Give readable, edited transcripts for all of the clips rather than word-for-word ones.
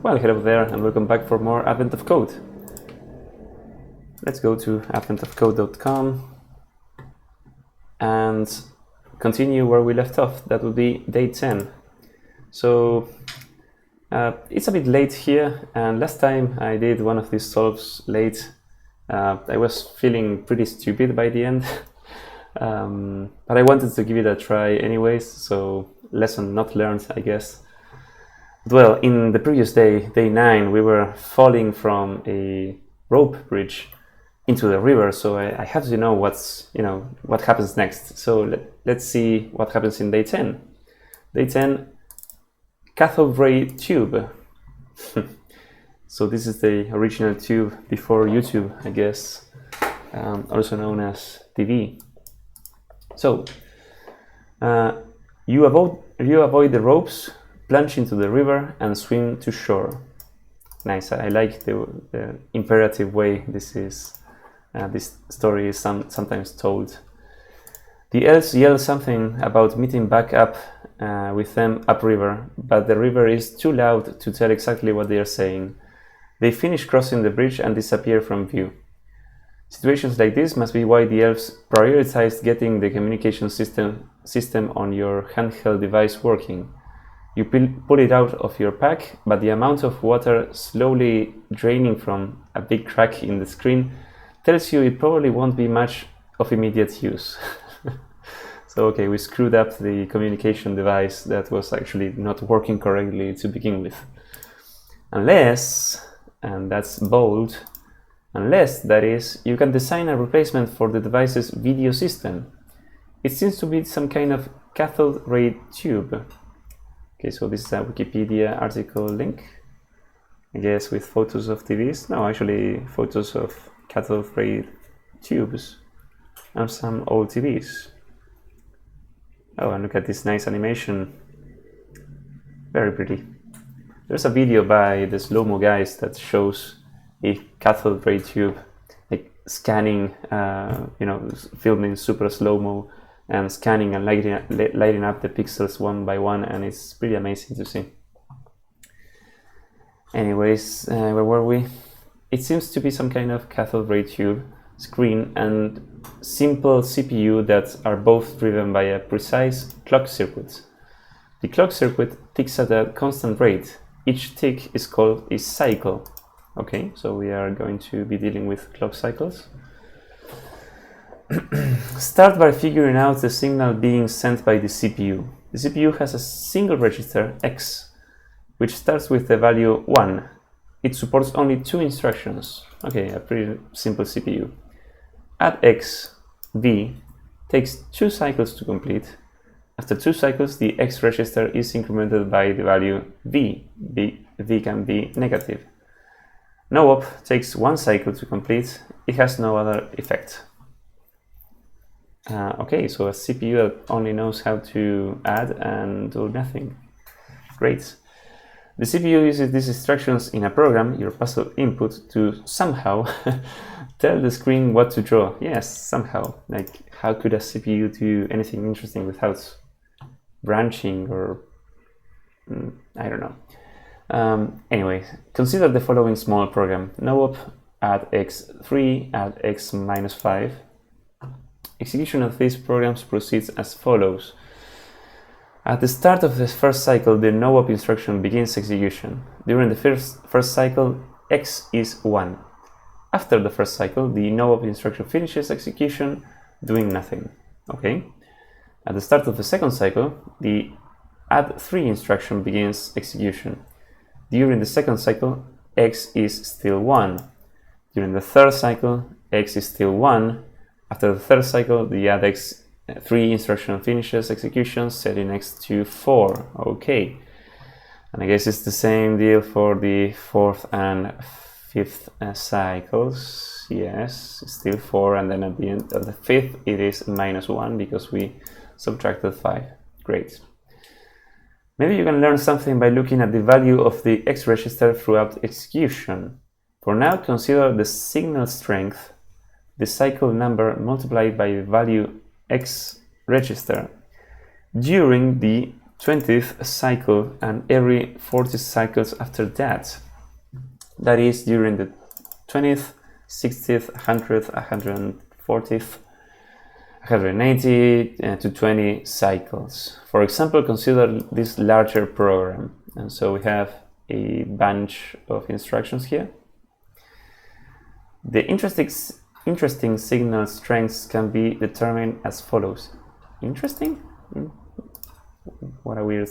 Well, hello there and welcome back for more Advent of Code. Let's go to adventofcode.com and continue where we left off. That would be day 10. So it's a bit late here, and last time I did one of these solves late. I was feeling pretty stupid by the end, but I wanted to give it a try anyways, so lesson not learned, I guess. Well, in the previous day, day 9, we were falling from a rope bridge into the river, so I have to know what happens next. So let's see what happens in day 10. Day 10, cathode ray tube. So this is the original tube before YouTube, I guess, also known as TV. So you avoid the ropes, plunge into the river, and swim to shore. Nice. I like the imperative way this story is sometimes told. The elves yell something about meeting back up with them upriver, but the river is too loud to tell exactly what they are saying. They finish crossing the bridge and disappear from view. Situations like this must be why the elves prioritized getting the communication system on your handheld device working. You pull it out of your pack, but the amount of water slowly draining from a big crack in the screen tells you it probably won't be much of immediate use. So okay, we screwed up the communication device that was actually not working correctly to begin with. Unless, and that's bold, unless, that is, you can design a replacement for the device's video system. It seems to be some kind of cathode ray tube. Okay, so this is a Wikipedia article link, I guess, with photos of TVs. No, actually photos of cathode ray tubes and some old TVs. Oh, and look at this nice animation. Very pretty. There's a video by the slow-mo guys that shows a cathode ray tube, like scanning, filming super slow-mo and scanning and lighting up the pixels one by one, and it's pretty amazing to see. Anyways, where were we? It seems to be some kind of cathode ray tube, screen, and simple CPU that are both driven by a precise clock circuit. The clock circuit ticks at a constant rate. Each tick is called a cycle. Okay, so we are going to be dealing with clock cycles. Start by figuring out the signal being sent by the CPU. The CPU has a single register, X, which starts with the value 1. It supports only 2 instructions. Okay, a pretty simple CPU. Add X, V, takes 2 cycles to complete. After 2 cycles, the X register is incremented by the value V. V can be negative. No-op takes 1 cycle to complete. It has no other effect. Okay, so a CPU that only knows how to add and do nothing. Great. The CPU uses these instructions in a program, your puzzle input, to somehow tell the screen what to draw. Yes, somehow. Like, how could a CPU do anything interesting without branching or... I don't know. Anyway, consider the following small program. No-op, add x3, add x minus 5. Execution of these programs proceeds as follows. At the start of the first cycle, the no-op instruction begins execution. During the first cycle, x is 1. After the first cycle, the no-op instruction finishes execution, doing nothing. Okay. At the start of the second cycle, the add 3 instruction begins execution. During the second cycle, x is still 1. During the third cycle, x is still 1. After the third cycle, the add x3 instruction finishes execution, setting x to 4. Okay. And I guess it's the same deal for the fourth and fifth cycles. Yes, it's still 4, and then at the end of the fifth, it is minus 1 because we subtracted 5. Great. Maybe you can learn something by looking at the value of the X register throughout execution. For now, consider the signal strength, the cycle number multiplied by the value X register during the 20th cycle and every 40 cycles after that. That is during the 20th, 60th, 100th, 140th, 180 to 20 cycles. For example, consider this larger program. And so we have a bunch of instructions here. The interesting signal strengths can be determined as follows. Interesting? What a weird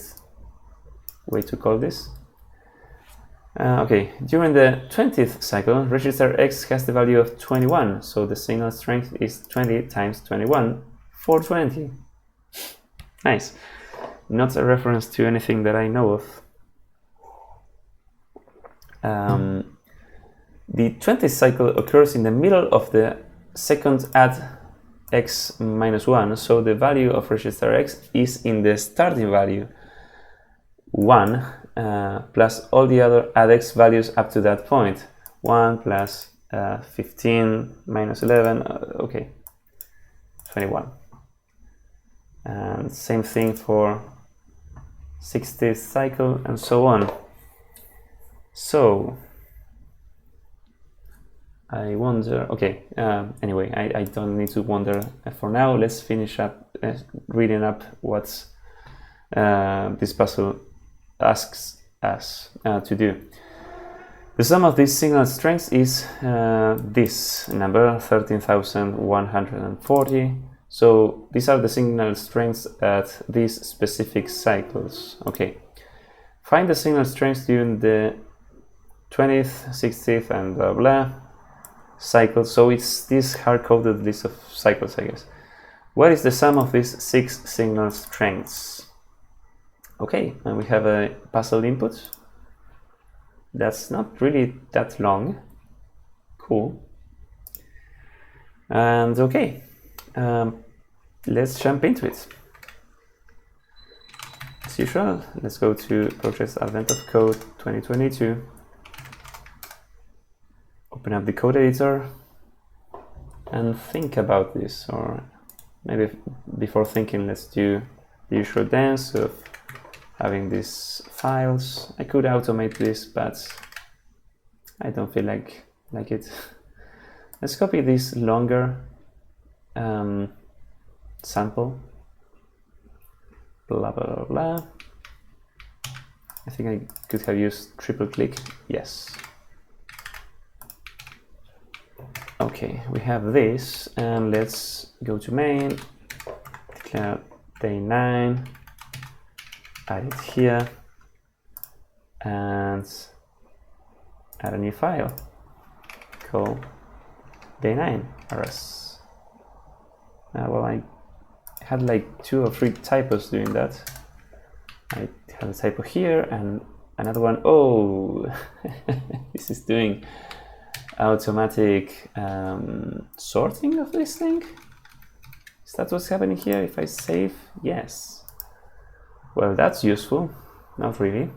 way to call this. Okay, during the 20th cycle, register X has the value of 21, so the signal strength is 20 times 21, 420. Nice. Not a reference to anything that I know of. The 20th cycle occurs in the middle of the second add X minus 1, so the value of register X is in the starting value 1 plus all the other add X values up to that point. 1 plus 15 minus 11, okay, 21. And same thing for 60th cycle and so on. So I wonder, okay, anyway, I don't need to wonder for now. Let's finish up reading up what this puzzle asks us to do. The sum of these signal strengths is this number, 13,140. So these are the signal strengths at these specific cycles. Okay, find the signal strengths during the 20th, 60th, and blah blah cycles. So it's this hard-coded list of cycles, I guess. What is the sum of these 6 signal strengths? Okay, and we have a puzzle input. That's not really that long. Cool. And okay, let's jump into it. As usual, let's go to Project Advent of Code 2022. Open up the code editor and think about this, or maybe before thinking, let's do the usual dance of having these files. I could automate this, but I don't feel like it. Let's copy this longer sample. Blah blah blah. I think I could have used triple click. Yes. Okay, we have this, and let's go to main, declare day 9, add it here, and add a new file called day9rs. Well, I had like 2 or 3 typos doing that. I have a typo here and another one. Oh, this is doing automatic sorting of this thing. Is that what's happening here? If I save, yes. Well, that's useful. Not really.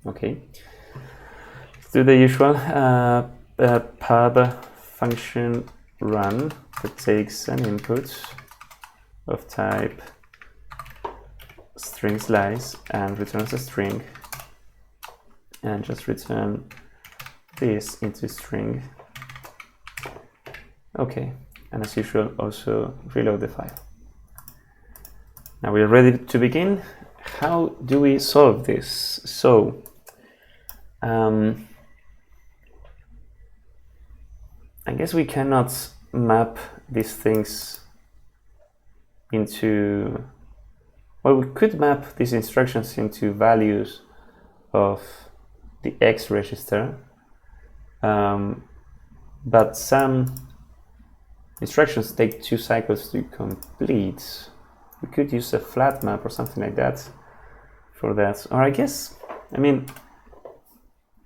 Okay. Let's do the usual pub function run that takes an input of type string slice and returns a string, and just return this into string. Okay, and as usual, also reload the file. Now we're ready to begin. How do we solve this? So, I guess we cannot map these things into, well, we could map these instructions into values of the X register, but some instructions take 2 cycles to complete. We could use a flat map or something like that for that. Or I guess, I mean,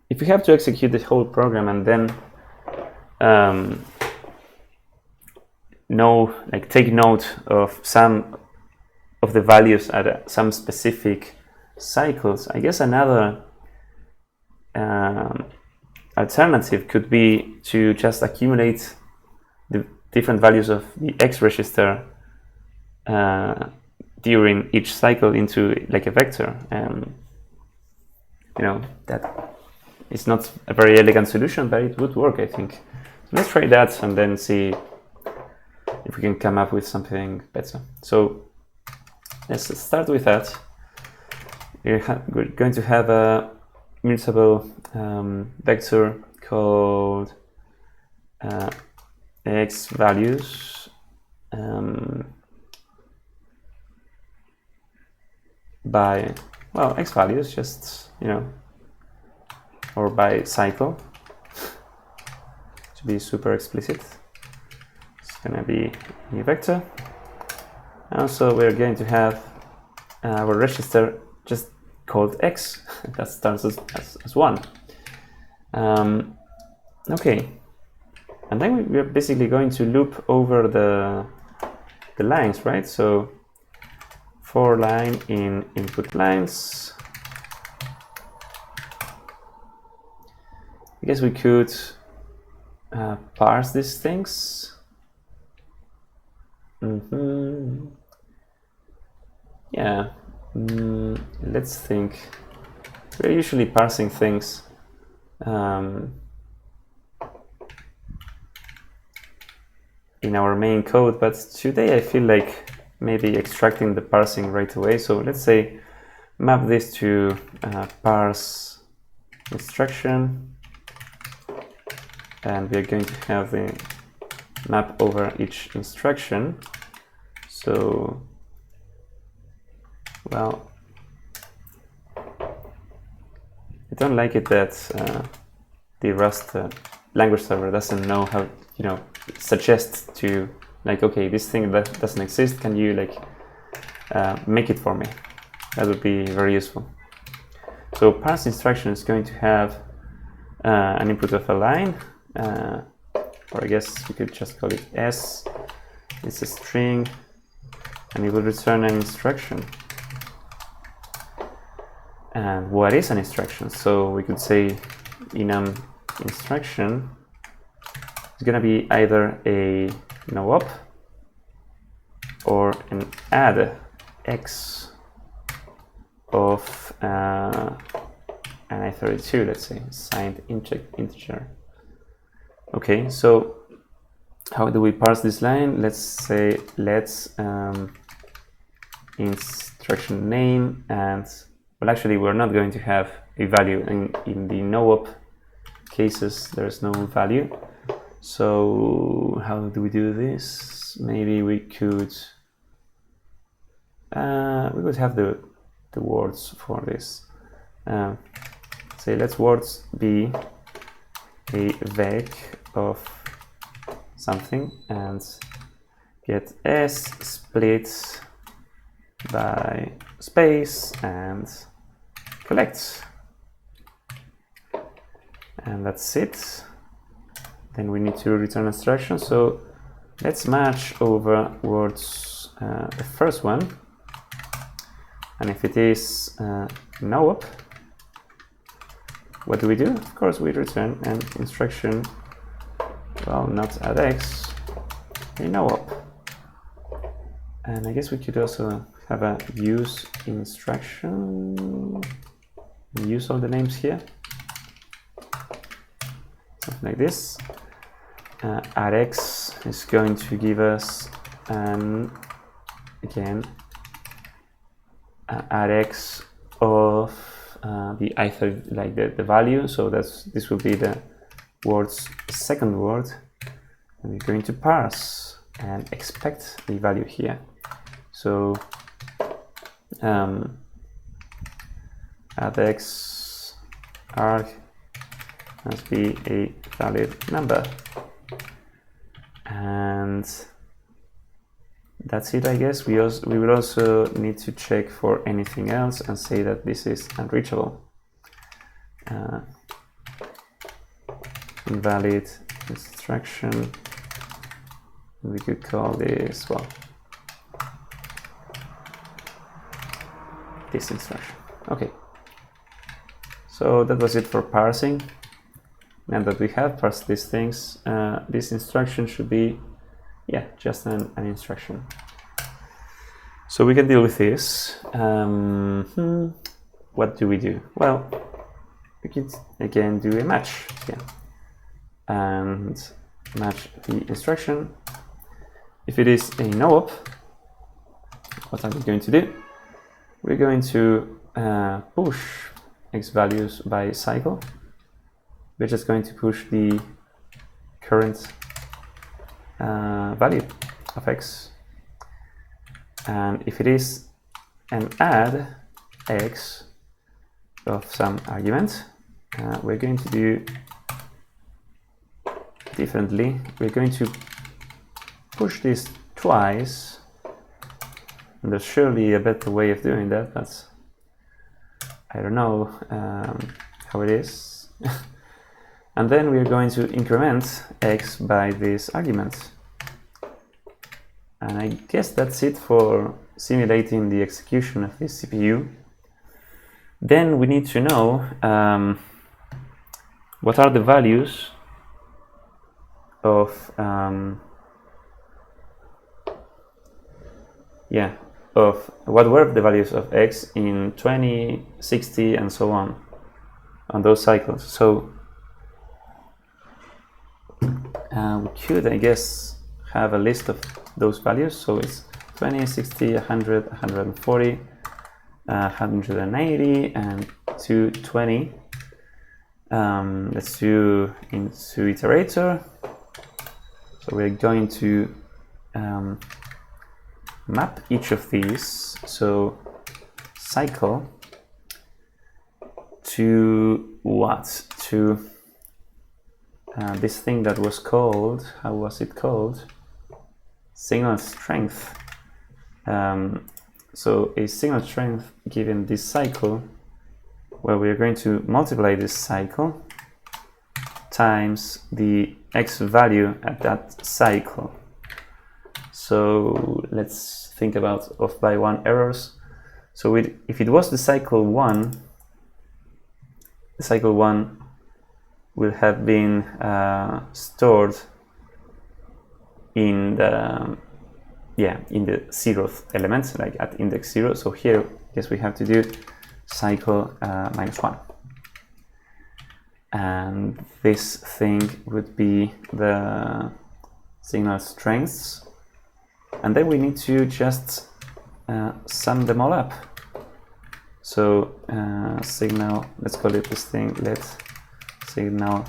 if we have to execute the whole program and then take note of some of the values at some specific cycles, I guess another alternative could be to just accumulate the different values of the X register during each cycle into like a vector. And you know, that is not a very elegant solution, but it would work, I think. So let's try that and then see if we can come up with something better. So let's start with that. We're going to have a mutable vector called x values by, well, x values, just, you know, or by cycle, to be super explicit. It's gonna be a vector. And also we're going to have our register just called x that starts as 1. Okay, and then we're basically going to loop over the lines, right? So for line in input lines, I guess we could parse these things. Yeah, let's think. We're usually parsing things in our main code, but today I feel like maybe extracting the parsing right away. So let's say map this to parse instruction, and we're going to have the map over each instruction. So, well, I don't like it that the Rust language server doesn't know how, you know, suggests to, like, okay, this thing that doesn't exist, can you like make it for me? That would be very useful. So parse instruction is going to have an input of a line, or I guess we could just call it S. It's a string, and it will return an instruction. And what is an instruction? So we could say enum instruction is going to be either a no-op or an add x of an i32, let's say, signed integer. Okay, so how do we parse this line? Let's say let's instruction name, and well, actually we're not going to have a value in the no-op cases. There's no value. So how do we do this? Maybe we could have the words for this. Say let's words be a vec of something and get s split by space and collect, and that's it. Then we need to return instruction. So let's match over words the first one, and if it is no-op, what do we do? Of course we return an instruction, well, not add x, a no-op. And I guess we could also have a use instruction, use all the names here, something like this. Add x is going to give us an, again, add x of the i30, like the value. So this will be the word's second word, and we're going to parse and expect the value here. So add x arg must be a valid number, and that's it, I guess. We will also need to check for anything else and say that this is unreachable. Invalid instruction. We could call this, well, this instruction. Okay. So that was it for parsing. Now that we have parsed these things, this instruction should be, yeah, just an instruction. So we can deal with this. What do we do? Well, we could again do a match here and match the instruction. If it is a no-op, what are we going to do? We're going to push x values by cycle. We're just going to push the current value of x. And if it is an add x of some argument, we're going to do differently. We're going to push this twice. And there's surely a better way of doing that, but I don't know how it is. And then we're going to increment x by this argument. And I guess that's it for simulating the execution of this CPU. Then we need to know what are the values of what were the values of x in 20, 60, and so on those cycles. So we could, I guess, have a list of those values. So it's 20, 60, 100, 140, 180, and 220. Let's do into iterator. So we're going to map each of these. So cycle to what? To this thing that was called, how was it called? Signal strength. So a signal strength given this cycle, where we are going to multiply this cycle times the x value at that cycle. So let's think about off by one errors. So if it was the cycle 1, the cycle 1 will have been stored in the zeroth element, like at index 0. So here, I guess we have to do cycle -1. And this thing would be the signal strengths. And then we need to just sum them all up. So signal, let's call it this thing, let signal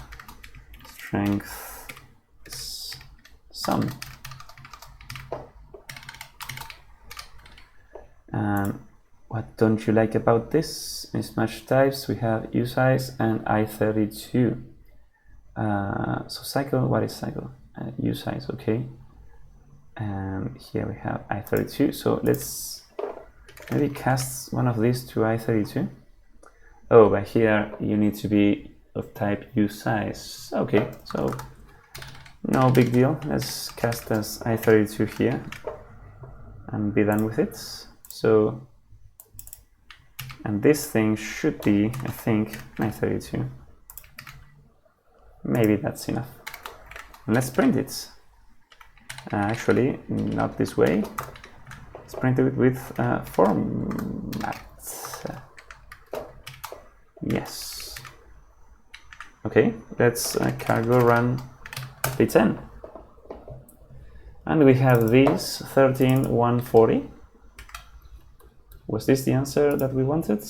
strength sum. What don't you like about this? Mismatch types, we have usize and I32. So cycle, what is cycle? Usize, okay. And here we have I32. So let's maybe cast one of these to I32. Oh, but here you need to be of type usize. Okay, so no big deal. Let's cast as I32 here and be done with it. So, and this thing should be, I think, I32. Maybe that's enough. And let's print it. Actually, not this way. Let's print it with format. Yes. Okay, let's cargo run p10. And we have these 13140. Was this the answer that we wanted?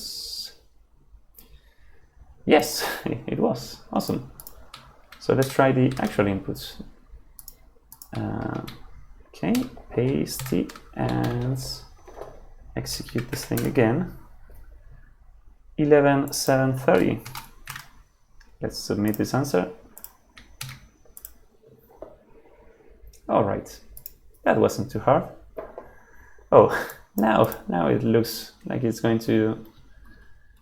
Yes, it was. Awesome. So let's try the actual inputs. Okay, paste it and execute this thing again. 11730. Let's submit this answer. All right, that wasn't too hard. Oh, now it looks like it's going to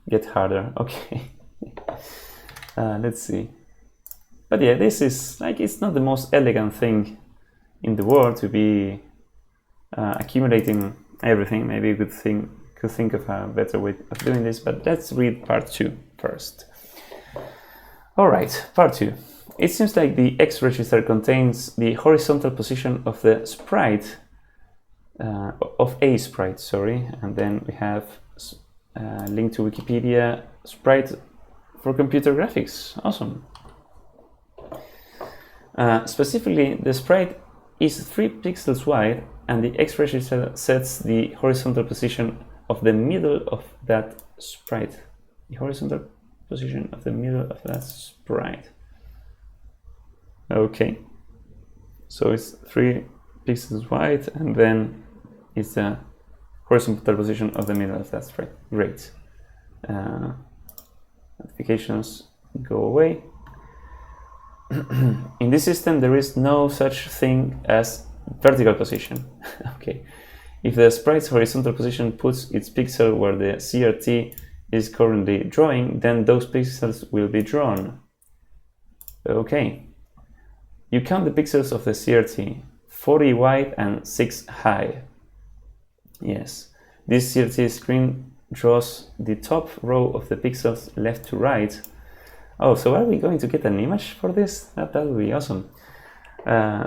get harder. Okay, let's see. But yeah, this is like, it's not the most elegant thing in the world to be accumulating everything. Maybe you could think of a better way of doing this, but let's read part 2 first. All right, part 2. It seems like the X register contains the horizontal position of the sprite of a sprite, sorry, and then we have link to Wikipedia sprite for computer graphics. Awesome. Specifically, the sprite is 3 pixels wide, and the X register sets the horizontal position of the middle of that sprite. The horizontal position of the middle of that sprite. Okay. So it's 3 pixels wide, and then it's the horizontal position of the middle of that sprite. Great. Notifications go away. In this system, there is no such thing as vertical position. Okay. If the sprite's horizontal position puts its pixel where the CRT is currently drawing, then those pixels will be drawn. Okay. You count the pixels of the CRT, 40 wide and 6 high. Yes. This CRT screen draws the top row of the pixels left to right. Oh, so are we going to get an image for this? That would be awesome.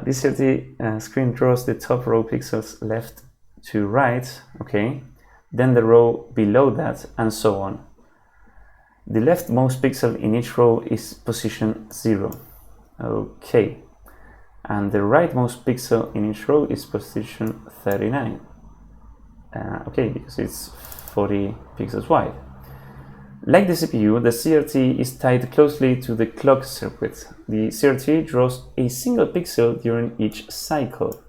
This CRT screen draws the top row pixels left to right, okay, then the row below that, and so on. The leftmost pixel in each row is position 0, okay, and the rightmost pixel in each row is position 39, okay, because it's 40 pixels wide. Like the CPU, the CRT is tied closely to the clock circuit. The CRT draws a single pixel during each cycle,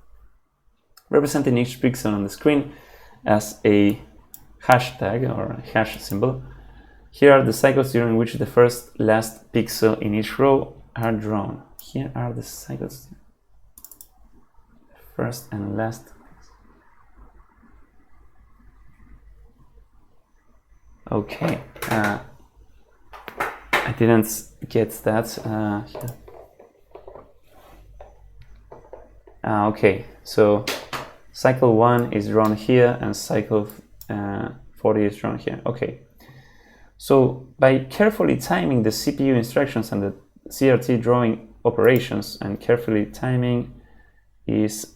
representing each pixel on the screen as a hashtag or hash symbol. Here are the cycles during which the first last pixel in each row are drawn. Here are the cycles. First and last. Okay, I didn't get that. Okay, so cycle 1 is drawn here and cycle 40 is drawn here. Okay, so by carefully timing the CPU instructions and the CRT drawing operations, and carefully timing is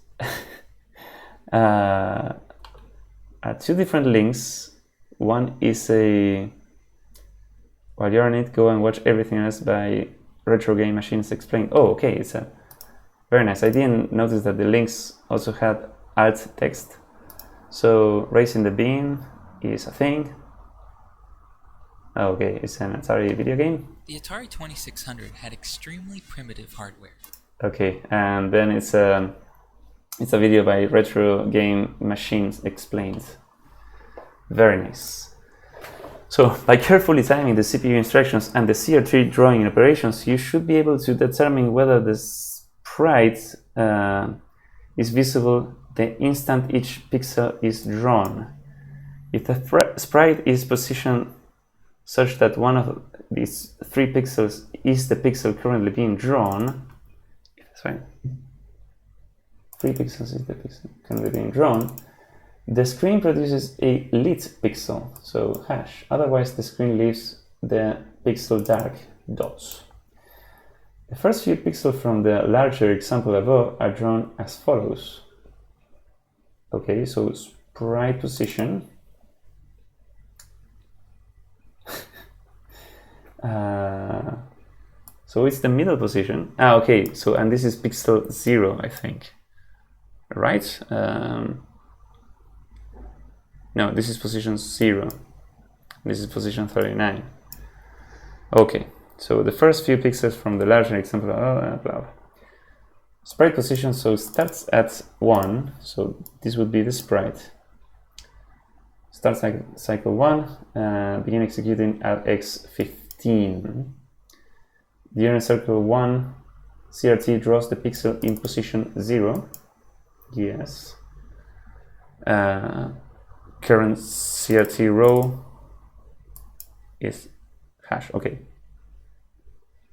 are 2 different links. One is a, while you're on it, go and watch Everything Else by Retro Game Machines Explained. Oh, okay, it's a very nice. I didn't notice that the links also had alt text. So Raising the Bean is a thing. Okay, it's an Atari video game. The Atari 2600 had extremely primitive hardware. Okay, and then it's a video by Retro Game Machines Explained. Very nice. So by carefully timing the CPU instructions and the CRT drawing operations, you should be able to determine whether the sprite is visible the instant each pixel is drawn. If the sprite is positioned such that one of these 3 pixels is the pixel currently being drawn, sorry, 3 pixels is the pixel currently being drawn, the screen produces a lit pixel, so hash. Otherwise, the screen leaves the pixel dark dots. The first few pixels from the larger example above are drawn as follows. Okay, so sprite position. So it's the middle position. Okay, so, and this is pixel 0, I think. Right? No, this is position 0. This is position 39. Okay, so the first few pixels from the larger example, blah. Sprite position, so starts at 1, so this would be the sprite. Start cycle 1, begin executing at x15. During cycle 1, CRT draws the pixel in position 0. Yes. Current CRT row is hash. Okay.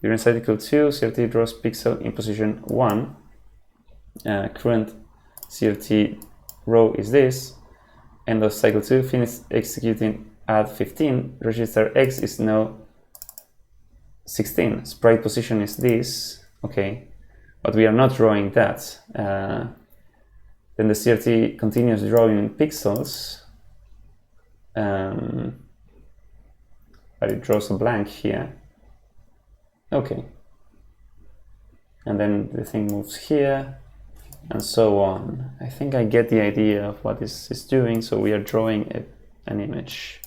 During cycle 2, CRT draws pixel in position 1. Current CRT row is this. End of cycle 2, finish executing at 15. Register X is now 16. Sprite position is this. Okay. But we are not drawing that. Then the CRT continues drawing pixels, but it draws a blank here. Okay. And then the thing moves here, and so on. I think I get the idea of what this is doing. So we are drawing an image.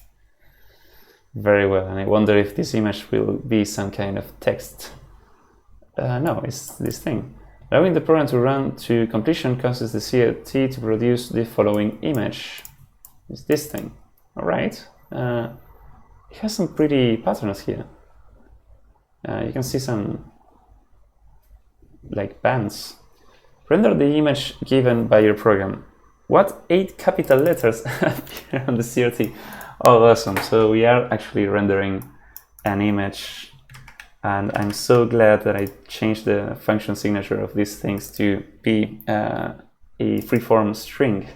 Very well, and I wonder if this image will be some kind of text. No, it's this thing. Allowing the program to run to completion causes the CRT to produce the following image. It's this thing. All right. It has some pretty patterns here. You can see some like bands. Render the image given by your program. What 8 capital letters appear on the CRT? Oh, awesome. So we are actually rendering an image, and I'm so glad that I changed the function signature of these things to be a freeform string.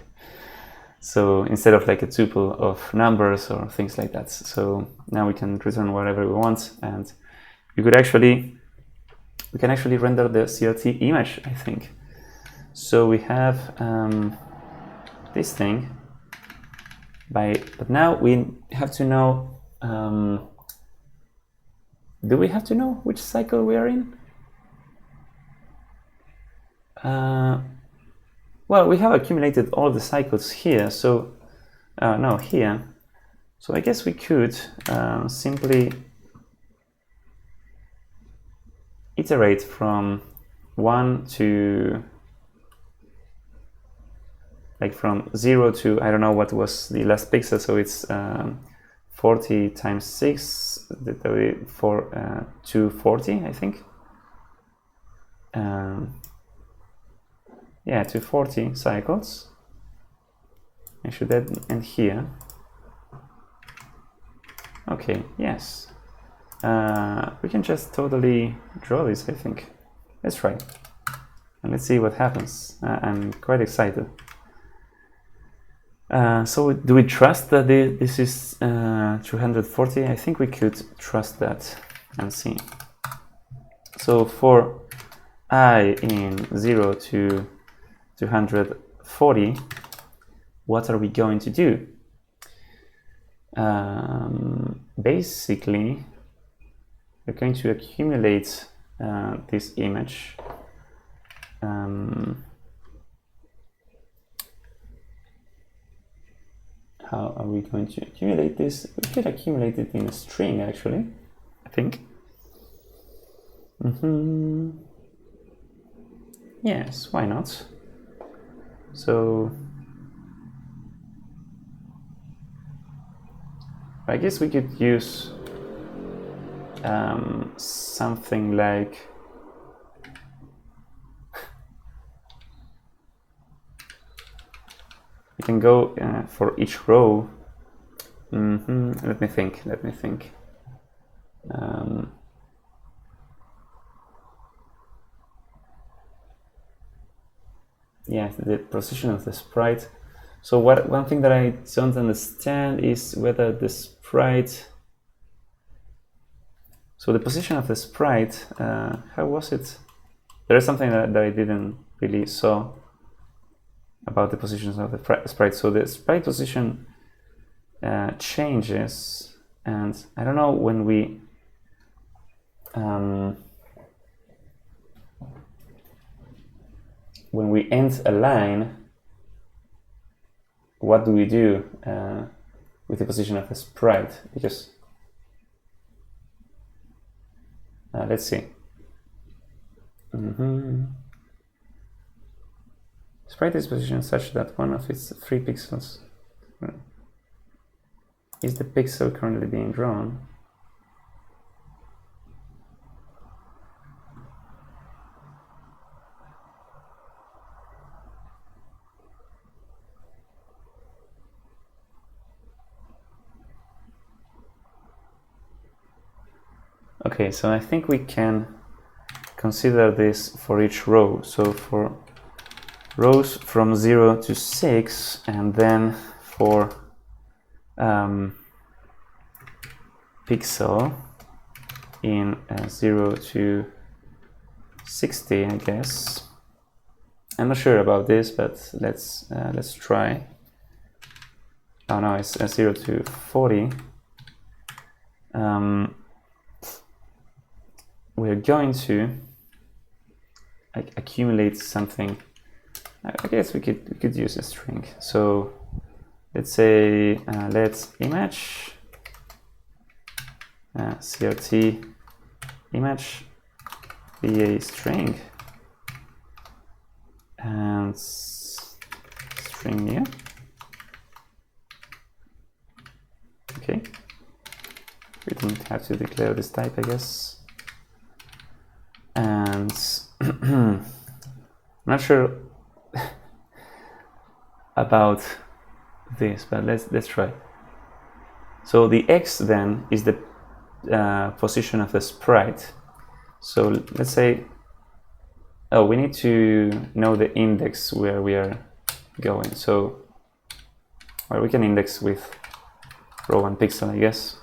So instead of like a tuple of numbers or things like that. So now we can return whatever we want, and we can actually render the CRT image, I think. So we have this thing, but now we have to know, do we have to know which cycle we are in? Well, we have accumulated all the cycles here, so no, here. So I guess we could simply iterate from 1 to, like from 0 to, I don't know what was the last pixel, so it's 40 times 6, for 240, I think. Yeah, 240 cycles. I should end here. Okay, yes. We can just totally draw this, I think. Let's try. And let's see what happens. I'm quite excited. So do we trust that this is 240? I think we could trust that and see. So for I in 0 to 240, what are we going to do? Basically, we're going to accumulate this image. How are we going to accumulate this? We could accumulate it in a string, actually, I think. Yes, why not? So I guess we could use something like we can go for each row. Let me think. Yeah, the position of the sprite. So one thing that I don't understand is whether the sprite. So the position of the sprite, how was it? There is something that I didn't really saw about the positions of the sprite. So the sprite position changes, and I don't know when we end a line, what do we do with the position of the sprite? Because let's see. Sprite is positioned such that one of its 3 pixels is the pixel currently being drawn. Okay, so I think we can consider this for each row. So for rows from 0 to 6, and then for pixel in 0 to 60, I guess. I'm not sure about this, but let's try. Oh no, it's 0 to 40. We're going to accumulate something. I guess we could use a string. So let's say let's image CRT image be a string and string new. Okay, we don't have to declare this type, I guess. And I'm not sure about this, but let's try. So the x then is the position of the sprite. So let's say, oh, we need to know the index where we are going. So, well, we can index with row and pixel, I guess.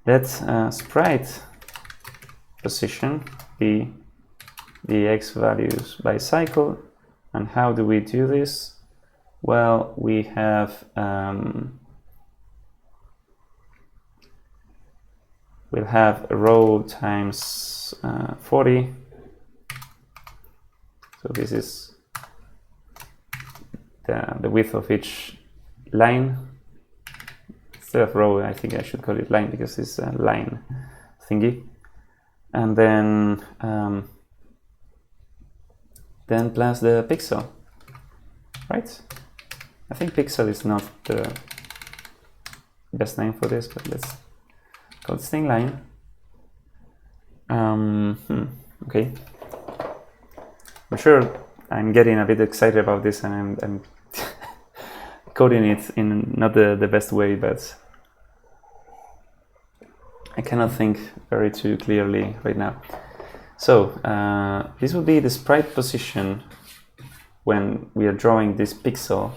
Let sprite position be the x values by cycle. And how do we do this? Well, we have we'll have a row times 40. So this is the width of each line. Instead of row, I think I should call it line because it's a line thingy. And then plus the pixel, right? I think pixel is not the best name for this, but let's call it string line. Okay. I'm sure I'm getting a bit excited about this, and I'm coding it in not the best way, but I cannot think very too clearly right now. So this will be the sprite position when we are drawing this pixel.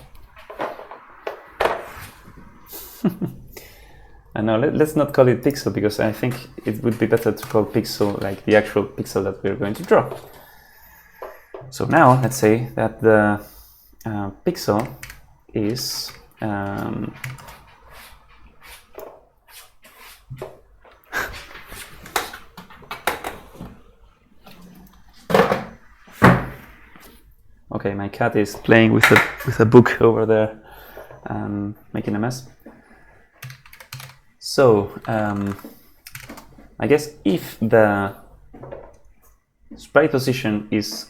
And now let's not call it pixel, because I think it would be better to call pixel like the actual pixel that we're going to draw. So now let's say that the pixel is okay, my cat is playing with a book over there, making a mess. So I guess if the sprite position is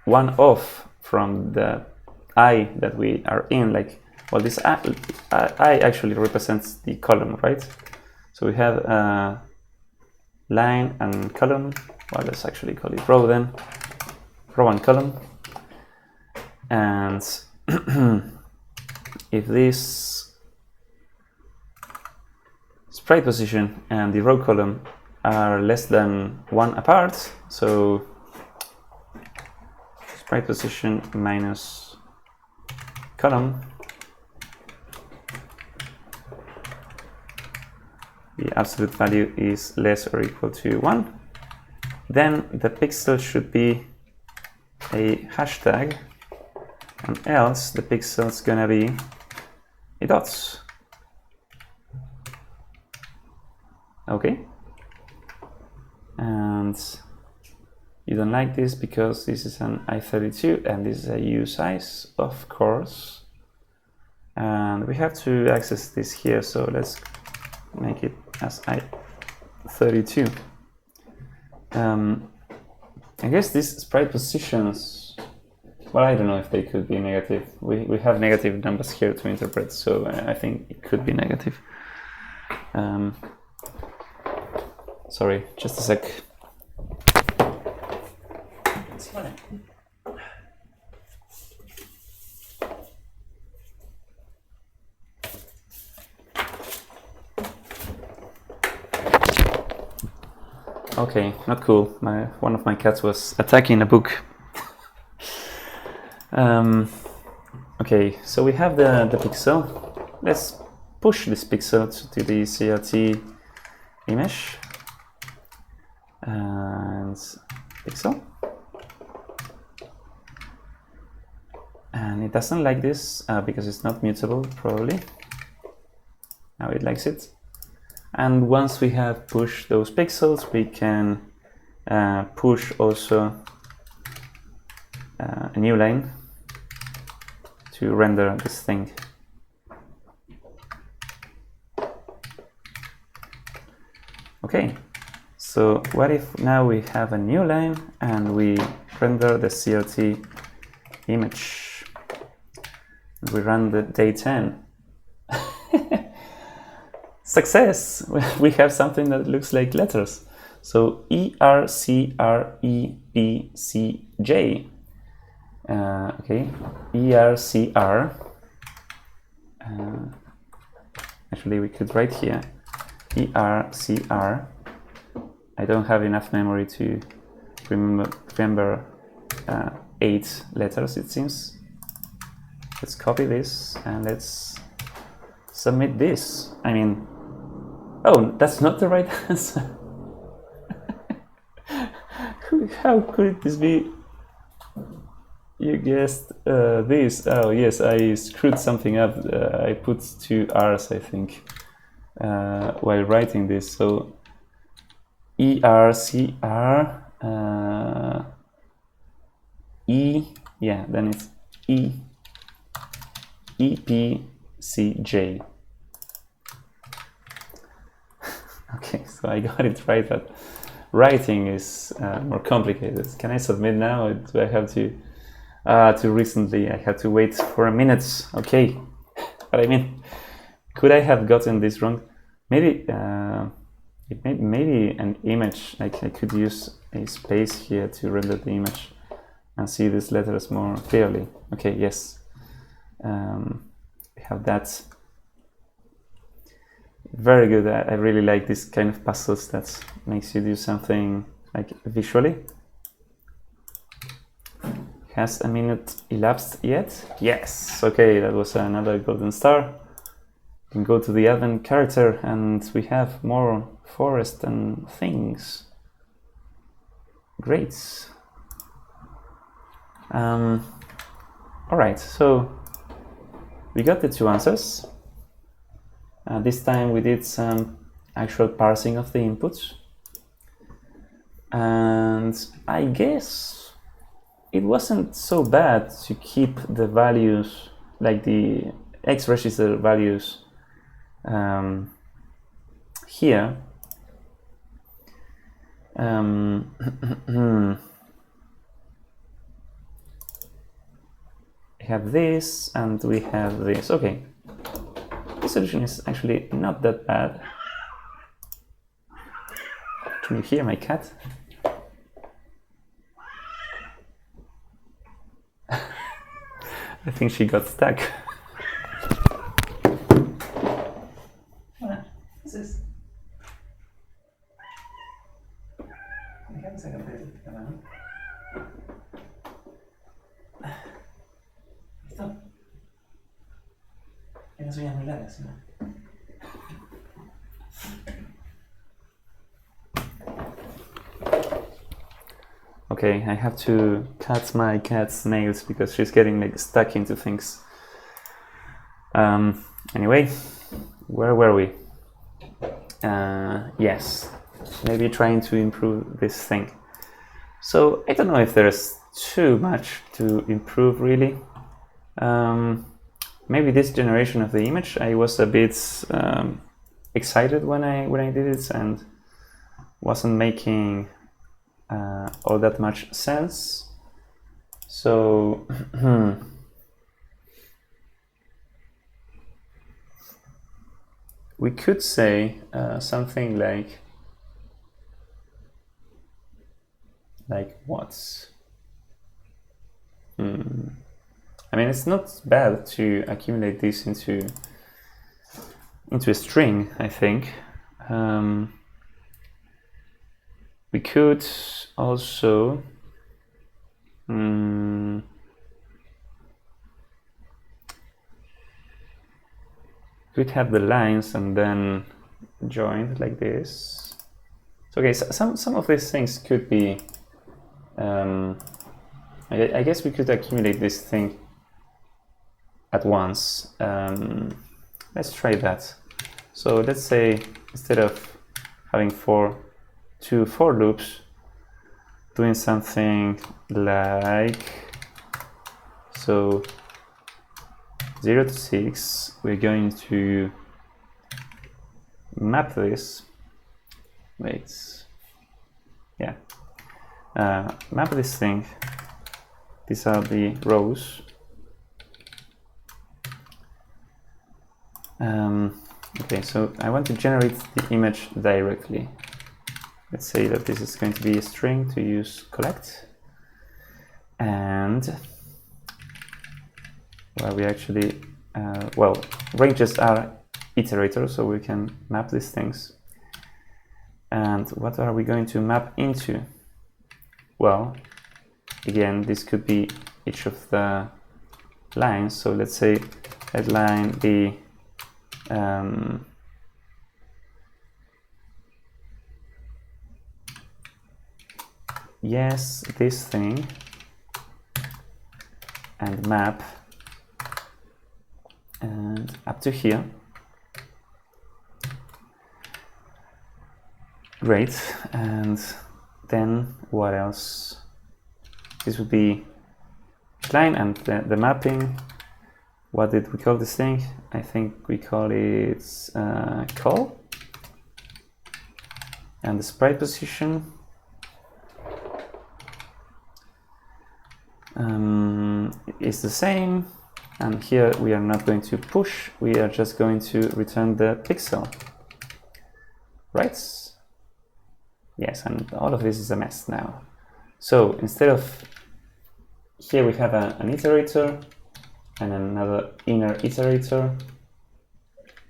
one off from the I that we are in, like, well, this I actually represents the column, right? So we have line and column. Well, let's actually call it row then, row and column. And if this sprite position and the row column are less than 1 apart, so sprite position minus column, the absolute value is less or equal to 1, then the pixel should be a hashtag, and else the pixel is gonna be a dots. Okay, and you don't like this because this is an I32 and this is a U size, of course, and we have to access this here, so let's make it as I32. I guess these sprite positions, well, I don't know if they could be negative. We have negative numbers here to interpret, so I think it could be negative. Sorry, just a sec. Okay, not cool. One of my cats was attacking a book. Okay, so we have the pixel. Let's push this pixel to the CRT image and pixel. it doesn't like this because it's not mutable, probably. Now it likes it. And once we have pushed those pixels, we can push also a new line to render this thing. Okay, so what if now we have a new line and we render the CRT image? We run the day 10. Success! We have something that looks like letters. So ERCREBCJ. Okay, ERCR. Actually, we could write here ERCR. I don't have enough memory to remember 8 letters, it seems. Let's copy this and let's submit this. I mean, oh, that's not the right answer. How could this be? You guessed this. Oh yes, I screwed something up. I put 2 R's, I think, while writing this. So ERCR E, yeah, then it's EPCJ. Okay, so I got it right, but writing is more complicated. Can I submit now, or do I have to? Too recently, I had to wait for a minute. Okay, but I mean, could I have gotten this wrong? Maybe maybe an image. Like I could use a space here to render the image and see these letters more clearly. Okay, yes, we have that. Very good. I really like this kind of puzzles that makes you do something like visually. Has a minute elapsed yet? Yes. Okay, that was another golden star. We can go to the advent character and we have more forest and things. Great. Alright, so we got the 2 answers. This time we did some actual parsing of the inputs. And I guess it wasn't so bad to keep the values, like the X register values here. We have this and we have this. Okay, this solution is actually not that bad. Can you hear my cat? I think she got stuck. What is this? Stop. Que no soy muy largas, ¿no? Okay, I have to cut my cat's nails because she's getting like stuck into things. Anyway, where were we? Yes, maybe trying to improve this thing. So I don't know if there's too much to improve really. Maybe this generation of the image, I was a bit excited when I did it and wasn't making all that much sense. So we could say something like what? I mean, it's not bad to accumulate this into a string, I think. We could also could have the lines and then joined like this. So, okay, so some of these things could be. I guess we could accumulate this thing at once. Let's try that. So let's say instead of having two for loops, doing something like, so 0 to 6, we're going to map this. Wait, yeah, map this thing. These are the rows. Okay, so I want to generate the image directly. Let's say that this is going to be a string to use collect, and well, we actually well, ranges are iterators, so we can map these things. And what are we going to map into? Well, again, this could be each of the lines. So let's say let line be yes, this thing, and map and up to here. Great. And then what else? This would be line, and the mapping. What did we call this thing? I think we call it call. And the sprite position is the same. And here we are not going to push, we are just going to return the pixel. Right? Yes, and all of this is a mess now. So instead of here we have an iterator and another inner iterator.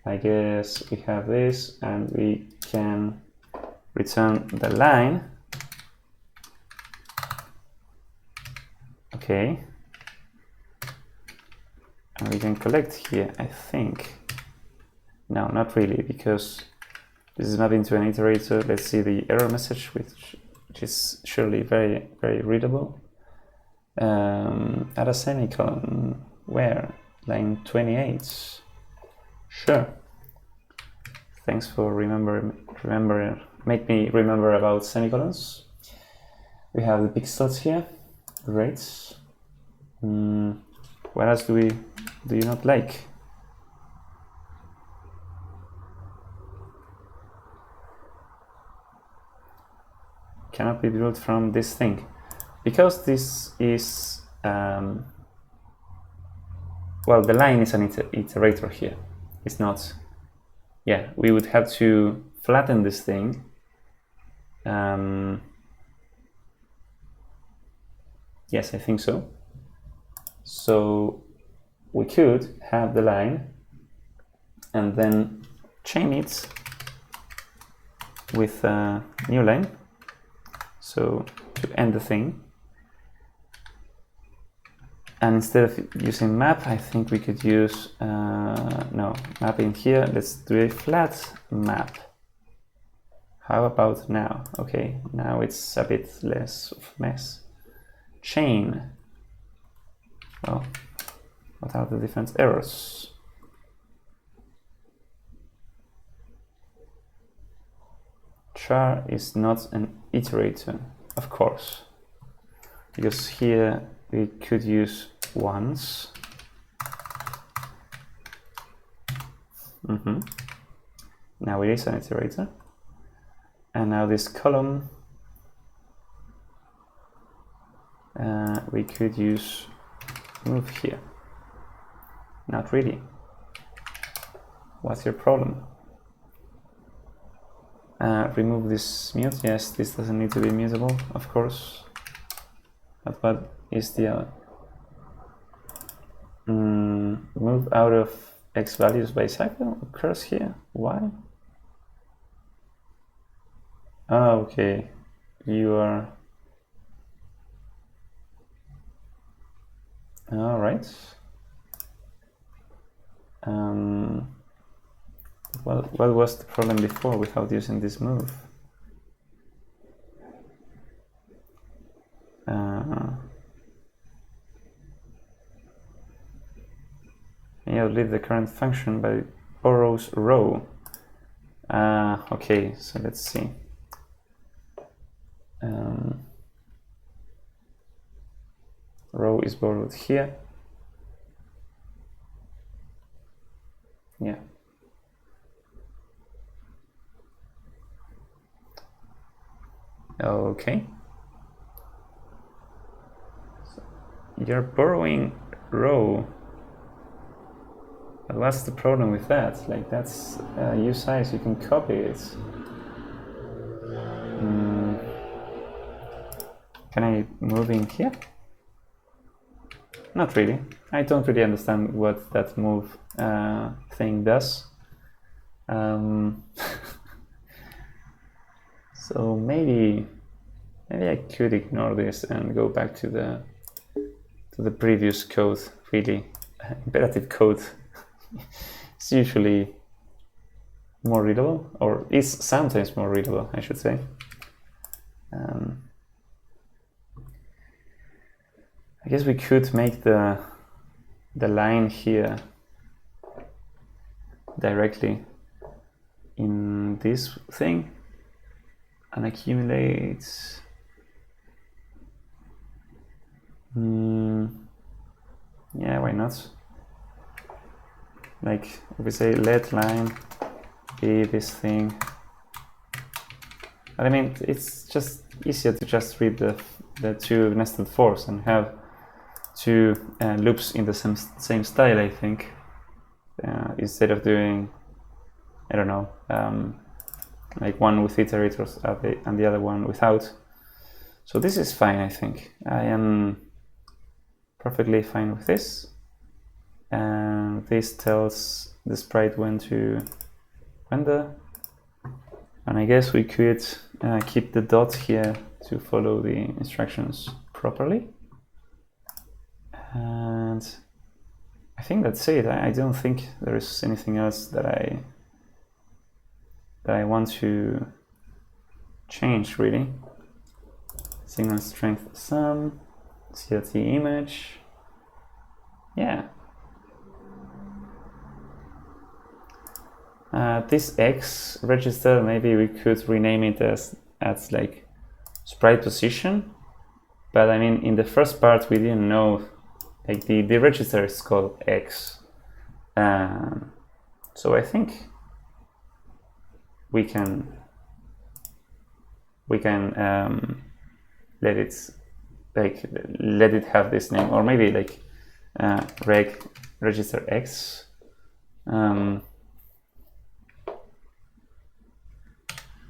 I guess we have this, and we can return the line. Okay. And we can collect here, I think. No, not really, because this is mapping to an iterator. Let's see the error message, which is surely very, very readable. Add a semicolon. Where? Line 28. Sure. Thanks for make me remember about semicolons. We have the pixels here. Great. What else do you not like? Cannot be built from this thing, because this is well, the line is an iterator here. It's not. Yeah, we would have to flatten this thing. Yes, I think so. So we could have the line and then chain it with a new line. So to end the thing. And instead of using map, I think we could use, no, mapping here. Let's do a flat map. How about now? Okay, now it's a bit less of a mess. Chain. Well, what are the different errors? Char is not an iterator, of course, because here we could use once. Now it is an iterator. And now this column, we could use move here. Not really. What's your problem? Remove this mute. Yes, this doesn't need to be mutable, of course. But what is the other? Move out of x values by cycle occurs here. Why? Oh, okay. You are. All right. Well, what was the problem before without using this move? Can you leave the current function but it borrows row? Okay, so let's see. Row is borrowed here. Yeah. Okay. So you're borrowing row. But what's the problem with that? Like that's usize, you can copy it. Can I move in here? Not really. I don't really understand what that move thing does. So maybe I could ignore this and go back to the previous code. Really, imperative code is usually more readable, or is sometimes more readable, I should say. I guess we could make the line here directly in this thing and accumulate. Yeah, why not? Like if we say let line be this thing. But I mean, it's just easier to just read the two nested fors and have two loops in the same style, I think, instead of doing, I don't know, like one with iterators and the other one without. So this is fine, I think. I am perfectly fine with this. And this tells the sprite when to render. And I guess we could keep the dot here to follow the instructions properly. And I think that's it. I don't think there is anything else that I want to change, really. Signal strength sum, CLT image. Yeah. This X register, maybe we could rename it as like sprite position. But I mean, in the first part, we didn't know, like the register is called X. So I think we can let it have this name, or maybe like reg register X.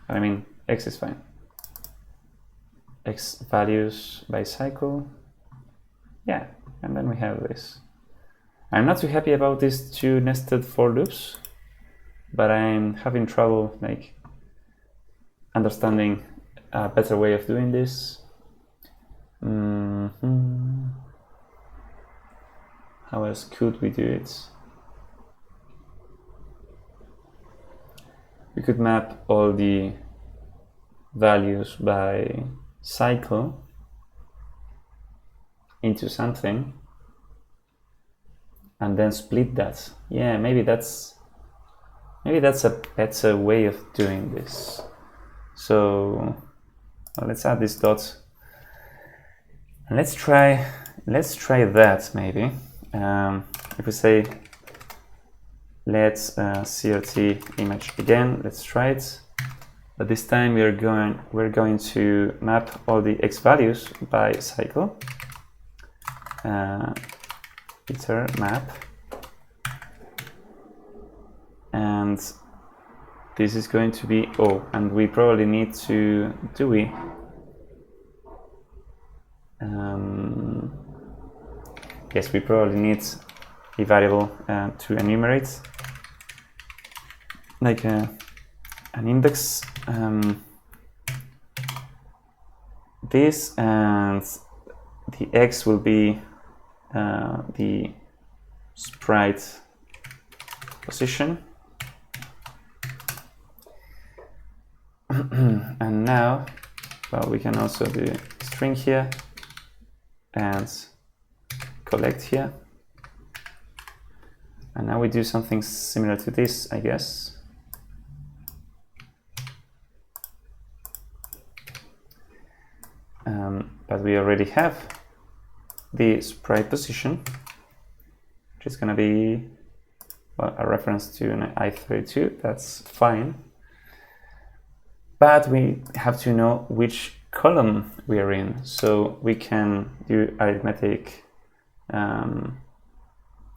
I mean, X is fine. X values by cycle. Yeah, and then we have this. I'm not too happy about these two nested for loops, but I'm having trouble like understanding a better way of doing this. How else could we do it? We could map all the values by cycle into something and then split that. Yeah, maybe that's a better way of doing this. So let's add this dot. And let's try that maybe. If we say let's CRT image again, let's try it. But this time we're going to map all the X values by cycle. Iter map, and this is going to be O, and we probably need to yes, we probably need a variable to enumerate, like an index. This, and the X will be the sprite position. And now, well, we can also do string here and collect here. And now we do something similar to this, I guess. But we already have the sprite position, which is going to be, well, a reference to an i32. That's fine. But we have to know which column we are in, so we can do arithmetic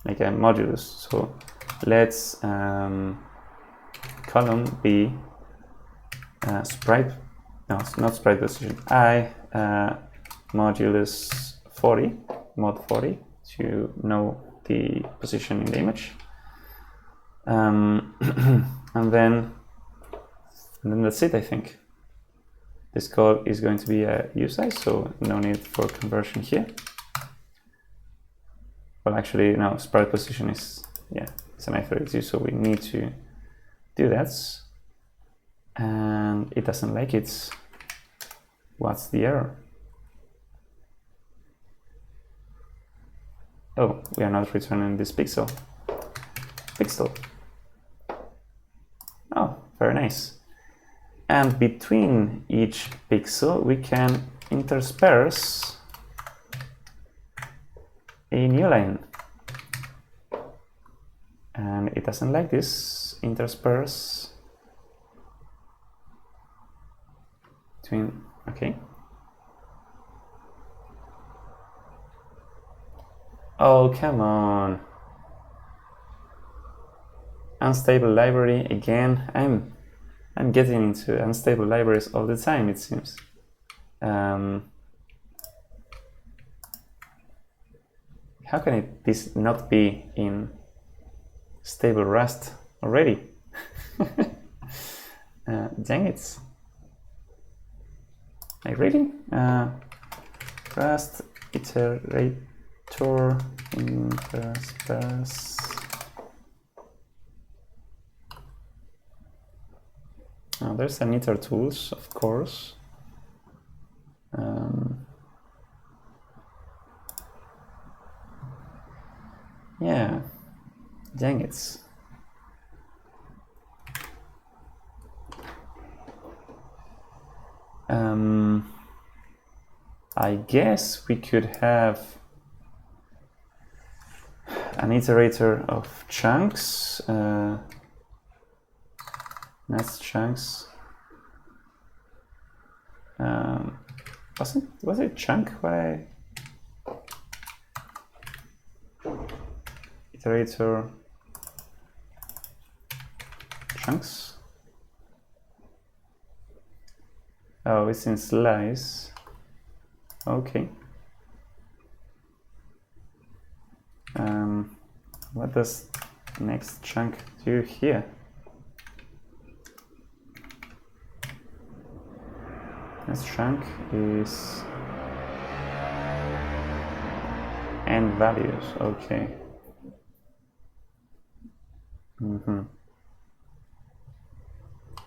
like a modulus. So let's column be sprite, no, it's not sprite position, I modulus 40, mod 40, to know the position in the image. And then that's it, I think. This call is going to be a usize, so no need for conversion here. Well, actually, no, sprite position is, yeah, it's an i32, so we need to do that. And it doesn't like it. What's the error? Oh, we are not returning this pixel. Oh, very nice. And between each pixel, we can intersperse a new line. And it doesn't like this. Intersperse between, okay. Oh, come on. Unstable library again. I'm getting into unstable libraries all the time, it seems. How can this not be in stable Rust already? Dang it. Like really? Rust iterator intersperse. There's an iter tools, of course. Yeah, dang it. I guess we could have an iterator of chunks. That's chunks. Was it chunk? Why? Iterator chunks. Oh, it's in slice. Okay. What does next chunk do here? Next chunk is end values. Okay.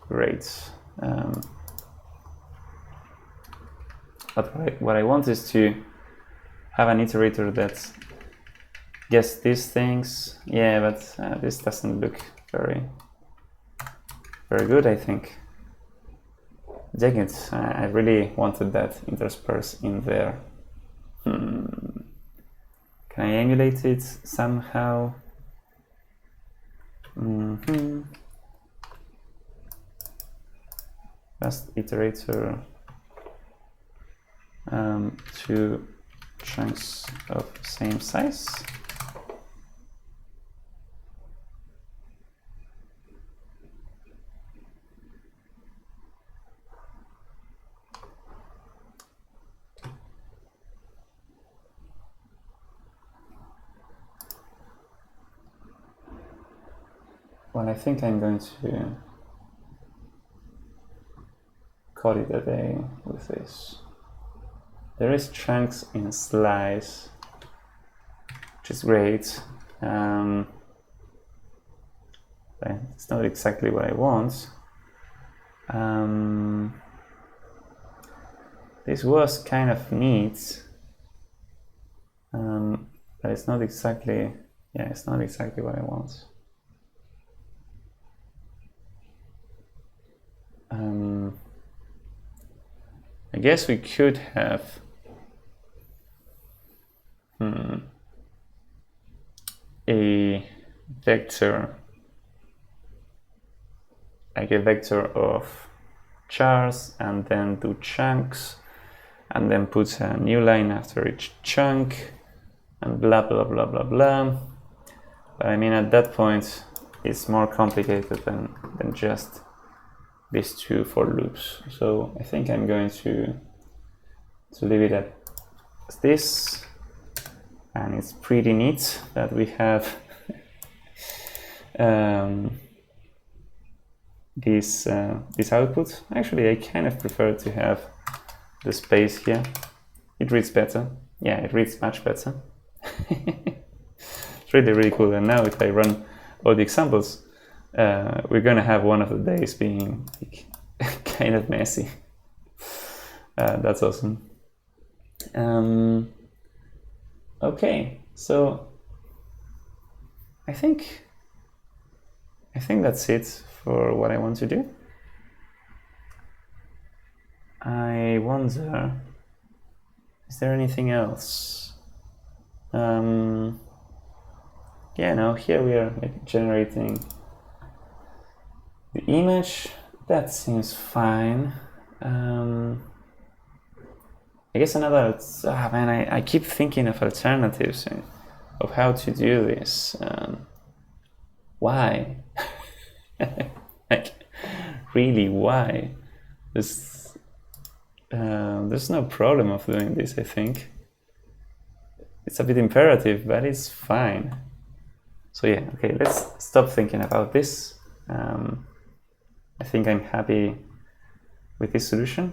Great. But what I want is to have an iterator that guess these things. Yeah, but this doesn't look very good, I think. Dang it, I really wanted that intersperse in there. Can I emulate it somehow? Just iterator two chunks of same size. Well, I think I'm going to call it a day with this. There is chunks in slice, which is great. But it's not exactly what I want. This was kind of neat, but it's not exactly Yeah, it's not exactly what I want. I guess we could have a vector, like a vector of chars, and then do chunks, and then put a new line after each chunk, and blah blah blah blah blah. But I mean, at that point, it's more complicated than just these two for loops. So I think I'm going to leave it at this, and it's pretty neat that we have this output. Actually, I kind of prefer to have the space here. It reads better. Yeah, it reads much better. It's really cool. And now if I run all the examples, we're going to have one of the days being kind of messy. That's awesome. Okay, so I think that's it for what I want to do. I wonder, is there anything else? Yeah, no, here we are generating the image. That seems fine. I guess another, man, I keep thinking of alternatives of how to do this. Why? Like, really, why? There's no problem of doing this, I think. It's a bit imperative, but it's fine. So yeah, okay, let's stop thinking about this. I think I'm happy with this solution.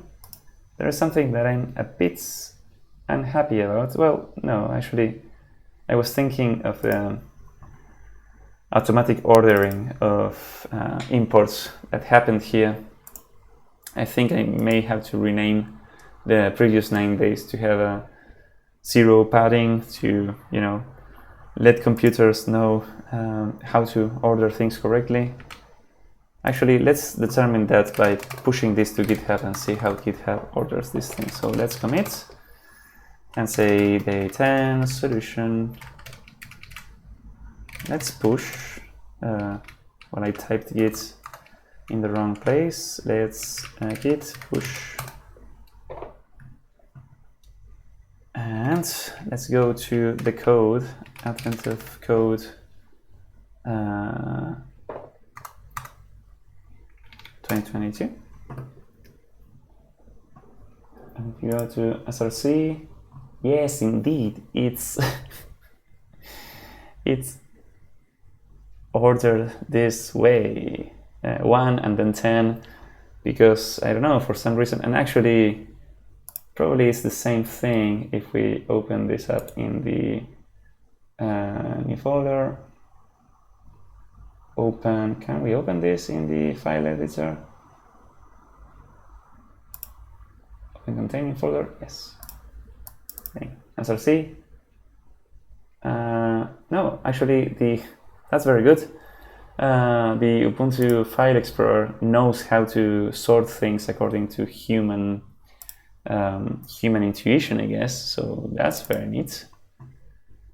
There is something that I'm a bit unhappy about. Well, no, actually, I was thinking of the automatic ordering of imports that happened here. I think I may have to rename the previous 9 days to have a 0 padding to, let computers know how to order things correctly. Actually, let's determine that by pushing this to GitHub and see how GitHub orders this thing. So let's commit and say day 10 solution. Let's push. Well, I typed git in the wrong place. Let's git push. And let's go to the code, advent of code 2022. And if you go to SRC, yes, indeed, it's it's ordered this way, 1 and then 10, because I don't know, for some reason, and actually probably it's the same thing if we open this up in the new folder. Can we open this in the file editor? Open containing folder, yes. Okay. SRC. No, actually, that's very good. The Ubuntu File Explorer knows how to sort things according to human intuition, I guess. So that's very neat.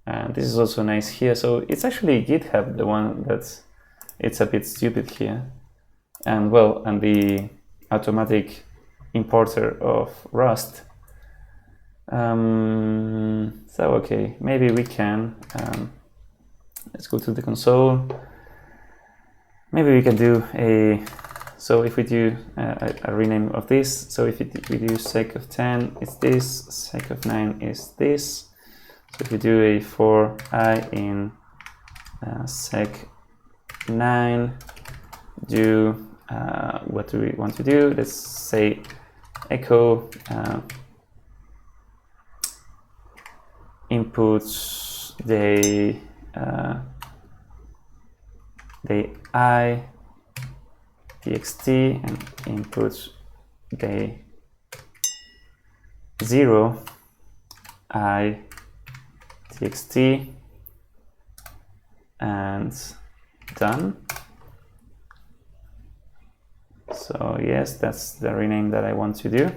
And this is also nice here. So it's actually GitHub, the one that's it's a bit stupid here. And well, and the automatic importer of Rust. So okay, maybe we can. Let's go to the console. Maybe we can do so if we do a rename of this, so if we do sec of 10, it's this, sec of 9 is this. So if we do a for I in sec 9, do what do we want to do? Let's say echo inputs the I txt and inputs the 0 I txt and done. So yes, that's the rename that I want to do.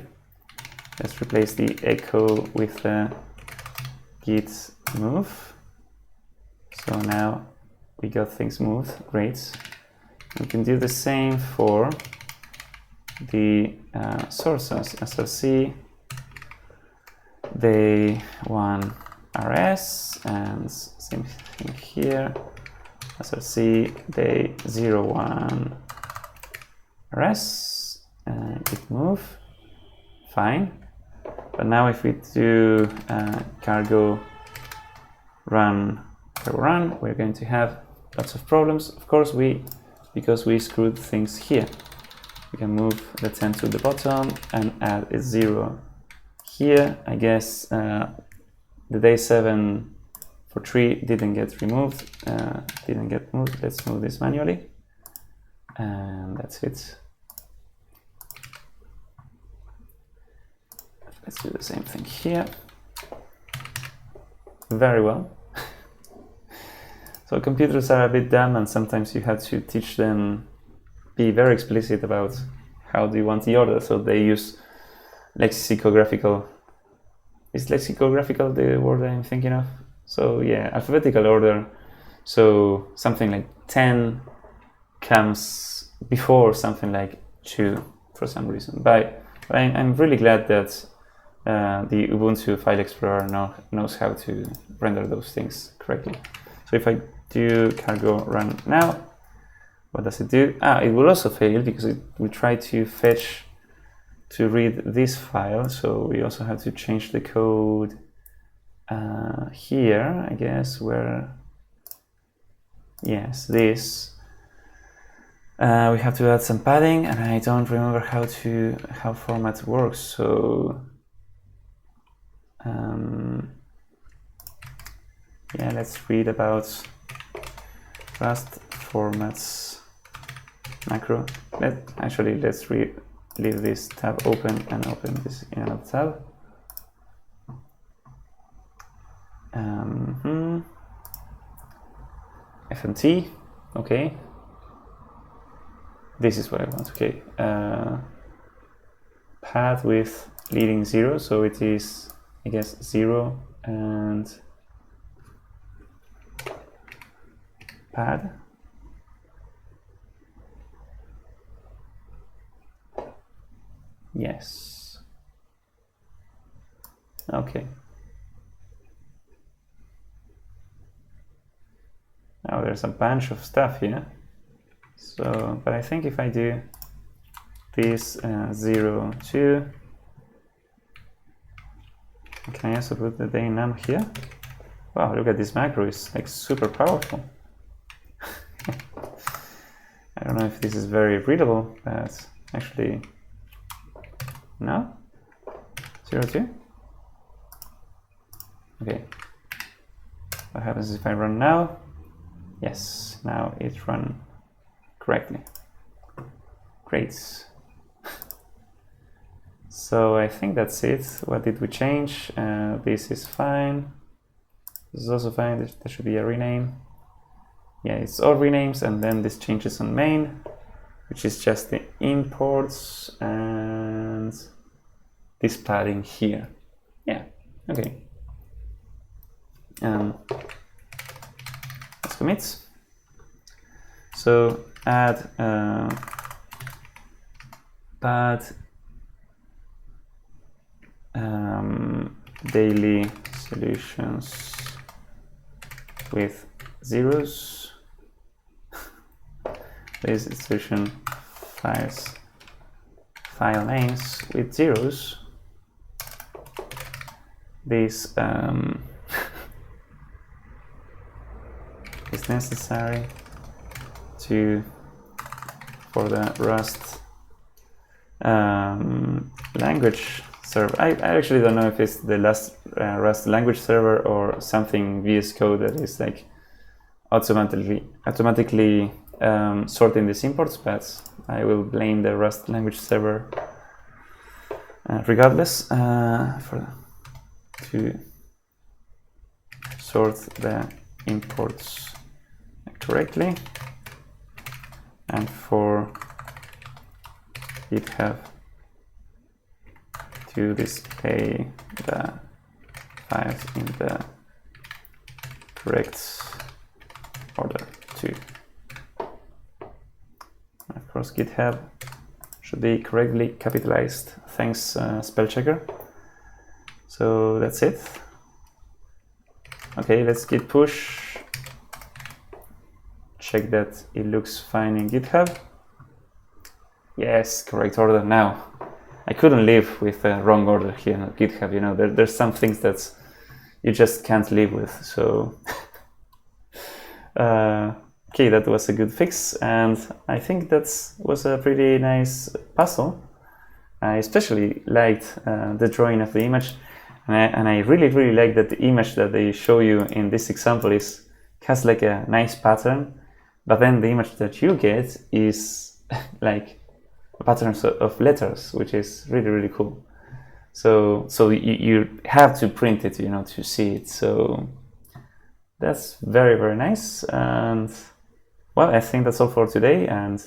Let's replace the echo with the git move. So now we got things moved. Great. We can do the same for the sources. SRC day 1 rs, and same thing here. SRC day 01 rs, git move. Fine. But now if we do cargo run, we're going to have lots of problems. Of course, because we screwed things here. We can move the 10 to the bottom and add a 0 here. I guess the day 7 for 3 didn't get removed, didn't get moved. Let's move this manually, and that's it. Let's do the same thing here. Very well. So computers are a bit dumb, and sometimes you have to teach them, be very explicit about how do you want the order. So they use lexicographical. Is lexicographical the word I'm thinking of? So yeah, alphabetical order. So something like 10 comes before something like 2 for some reason. But I'm really glad that the Ubuntu File Explorer knows how to render those things correctly. So if I do cargo run now, what does it do? It will also fail because it will try to fetch to read this file. So we also have to change the code here, I guess, where, yes, this. We have to add some padding, and I don't remember how format works. So yeah, let's read about Rust formats macro. Let's leave this tab open and open this in another tab. FNT, okay. This is what I want, okay. Path with leading 0, so it is, I guess, 0 and pad. Yes. Okay. Now there's a bunch of stuff here. So, but I think if I do this 0, 2, can I also put the day num here? Wow, look at this macro, it's like super powerful. I don't know if this is very readable, but actually, no? 0, 2? Okay. What happens if I run now? Yes, now it runs correctly. Great. So I think that's it. What did we change? This is fine. This is also fine. There should be a rename. Yeah, it's all renames, and then this changes on main, which is just the imports and this padding here. Yeah, okay. Let's commit. So add pad daily solutions with zeros. This solution files file names with zeros. This is necessary for the Rust language server. I actually don't know if it's the last Rust language server or something VS Code that is like automatically sorting these imports, but I will blame the Rust language server regardless to sort the imports correctly, and for GitHub to display the files in the correct order too. Of course, GitHub should be correctly capitalized. Thanks, spell checker. So that's it. Okay, let's git push. Check that it looks fine in GitHub. Yes, correct order now. I couldn't live with a wrong order here on GitHub. You know, there's some things that you just can't live with. So, okay, that was a good fix, and I think that was a pretty nice puzzle. I especially liked the drawing of the image, and I really like that the image that they show you in this example has like a nice pattern, but then the image that you get is like patterns of letters, which is really cool. So you have to print it, you know, to see it. So that's very nice. And well, I think that's all for today. And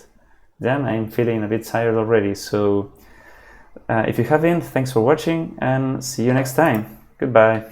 then I'm feeling a bit tired already. So if you haven't, thanks for watching, and see you next time. Goodbye.